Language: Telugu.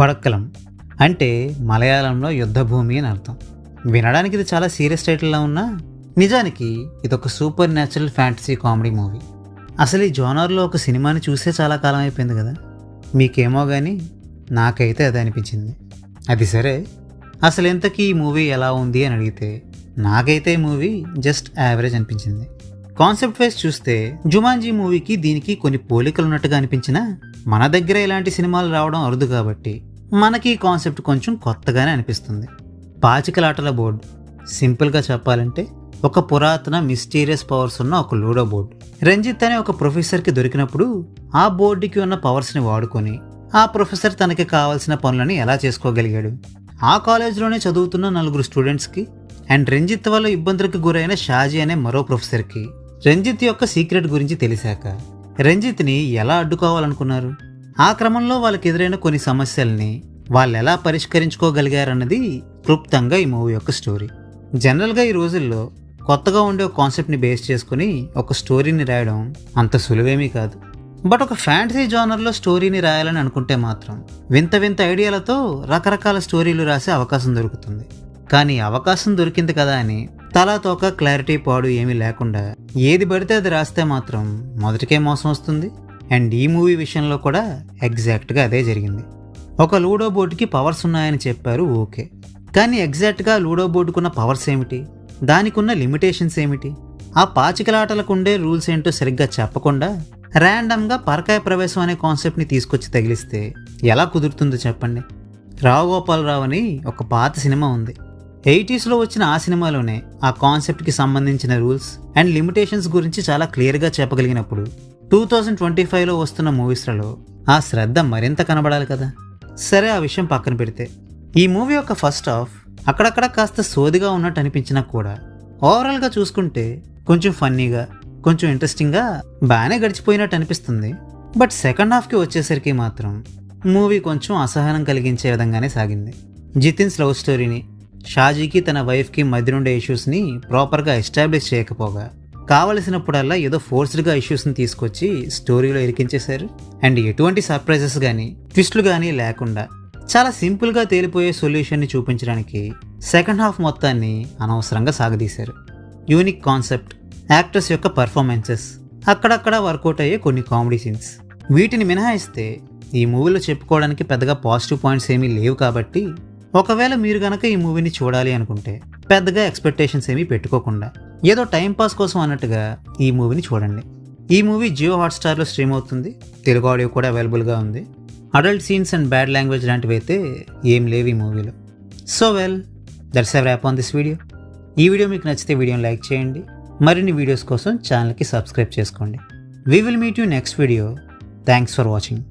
పడక్కలం అంటే మలయాళంలో యుద్ధభూమి అని అర్థం. వినడానికి ఇది చాలా సీరియస్ టైటిల్లా ఉన్నా నిజానికి ఇదొక super natural fantasy comedy movie. అసలు ఈ జోనర్లో ఒక సినిమాని చూసే చాలా కాలం అయిపోయింది కదా. మీకేమో కానీ నాకైతే అదే అనిపించింది. అది సరే, అసలు ఇంతకీ ఈ మూవీ ఎలా ఉంది అని అడిగితే నాకైతే ఈ మూవీ జస్ట్ యావరేజ్ అనిపించింది. కాన్సెప్ట్ వైజ్ చూస్తే జుమాంజీ మూవీకి దీనికి కొన్ని పోలికలు ఉన్నట్టుగా అనిపించినా మన దగ్గర ఇలాంటి సినిమాలు రావడం అరుదు కాబట్టి మనకి ఈ కాన్సెప్ట్ కొంచెం కొత్తగానే అనిపిస్తుంది. పాచికలాటల బోర్డు, సింపుల్గా చెప్పాలంటే ఒక పురాతన మిస్టీరియస్ పవర్స్ ఉన్న ఒక లూడో బోర్డు. రంజిత్ అనే ఒక ప్రొఫెసర్కి దొరికినప్పుడు ఆ బోర్డుకి ఉన్న పవర్స్ని వాడుకొని ఆ ప్రొఫెసర్ తనకి కావాల్సిన పనులని ఎలా చేసుకోగలిగాడు. ఆ కాలేజ్లోనే చదువుతున్న 4 స్టూడెంట్స్కి అండ్ రంజిత్ వల్ల ఇబ్బందులకు గురైన షాజీ అనే మరో ప్రొఫెసర్కి రంజిత్ యొక్క సీక్రెట్ గురించి తెలిసాక రంజిత్ని ఎలా అడ్డుకోవాలనుకున్నారు, ఆ క్రమంలో వాళ్ళకి ఎదురైన కొన్ని సమస్యల్ని వాళ్ళు ఎలా పరిష్కరించుకోగలిగారన్నది క్లుప్తంగా ఈ మూవీ యొక్క స్టోరీ. జనరల్గా ఈ రోజుల్లో కొత్తగా ఉండే ఒక కాన్సెప్ట్ని బేస్ చేసుకుని ఒక స్టోరీని రాయడం అంత సులువేమీ కాదు. బట్ ఒక ఫ్యాంటసీ జానర్లో స్టోరీని రాయాలని అనుకుంటే మాత్రం వింత వింత ఐడియాలతో రకరకాల స్టోరీలు రాసే అవకాశం దొరుకుతుంది. కానీ అవకాశం దొరికింది కదా అని తలాతోక క్లారిటీ పాడు ఏమీ లేకుండా ఏది పడితే అది రాస్తే మాత్రం మొదటికే మోసం వస్తుంది. అండ్ ఈ మూవీ విషయంలో కూడా ఎగ్జాక్ట్గా అదే జరిగింది. ఒక లూడో బోర్డుకి పవర్స్ ఉన్నాయని చెప్పారు, ఓకే. కానీ ఎగ్జాక్ట్గా లూడో బోర్డుకున్న పవర్స్ ఏమిటి, దానికి ఉన్న లిమిటేషన్స్ ఏమిటి, ఆ పాచికలాటలకు ఉండే రూల్స్ ఏంటో సరిగ్గా చెప్పకుండా ర్యాండమ్గా పరకాయ ప్రవేశం అనే కాన్సెప్ట్ని తీసుకొచ్చి తగిలిస్తే ఎలా కుదురుతుందో చెప్పండి. రావు గోపాలరావు అని ఒక పాత సినిమా ఉంది. 80sలో వచ్చిన ఆ సినిమాలోనే ఆ కాన్సెప్ట్కి సంబంధించిన రూల్స్ అండ్ లిమిటేషన్స్ గురించి చాలా క్లియర్గా చెప్పగలిగినప్పుడు 2025లో వస్తున్న మూవీస్లలో ఆ శ్రద్ధ మరింత కనబడాలి కదా. సరే, ఆ విషయం పక్కన పెడితే ఈ మూవీ యొక్క ఫస్ట్ హాఫ్ అక్కడక్కడ కాస్త సోదిగా ఉన్నట్టు అనిపించినా కూడా ఓవరాల్గా చూసుకుంటే కొంచెం ఫన్నీగా, కొంచెం ఇంట్రెస్టింగ్గా బాగానే గడిచిపోయినట్టు అనిపిస్తుంది. బట్ సెకండ్ హాఫ్కి వచ్చేసరికి మాత్రం మూవీ కొంచెం అసహనం కలిగించే విధంగానే సాగింది. జితిన్స్ లవ్ స్టోరీని, షాజీకి తన వైఫ్కి మధ్య ఉండే ఇష్యూస్ని ప్రాపర్గా ఎస్టాబ్లిష్ చేయకపోగా కావలసినప్పుడల్లా ఏదో ఫోర్స్డ్గా ఇష్యూస్ని తీసుకొచ్చి స్టోరీలో ఇరికించేశారు. అండ్ ఎటువంటి సర్ప్రైజెస్ కానీ ట్విస్టులు కానీ లేకుండా చాలా సింపుల్గా తేలిపోయే సొల్యూషన్ని చూపించడానికి సెకండ్ హాఫ్ మొత్తాన్ని అనవసరంగా సాగదీశారు. యూనిక్ కాన్సెప్ట్, యాక్టర్స్ యొక్క పర్ఫార్మెన్సెస్, అక్కడక్కడ వర్కౌట్ అయ్యే కొన్ని కామెడీ సీన్స్, వీటిని మినహాయిస్తే ఈ మూవీలో చెప్పుకోవడానికి పెద్దగా పాజిటివ్ పాయింట్స్ ఏమీ లేవు. కాబట్టి ఒకవేళ మీరు గనక ఈ మూవీని చూడాలి అనుకుంటే పెద్దగా ఎక్స్పెక్టేషన్స్ ఏమీ పెట్టుకోకుండా ఏదో టైంపాస్ కోసం అన్నట్టుగా ఈ మూవీని చూడండి. ఈ మూవీ జియో హాట్స్టార్లో స్ట్రీమ్ అవుతుంది. తెలుగు ఆడియో కూడా అవైలబుల్గా ఉంది. Adult scenes and bad language లాంటివి అయితే ఏం లేవు ఈ మూవీలో. So well, that's a wrap on this video. ఈ వీడియో మీకు నచ్చితే వీడియోని లైక్ చేయండి. మరిన్ని వీడియోస్ కోసం ఛానల్కి సబ్స్క్రైబ్ చేసుకోండి. We will meet you next video. Thanks for watching.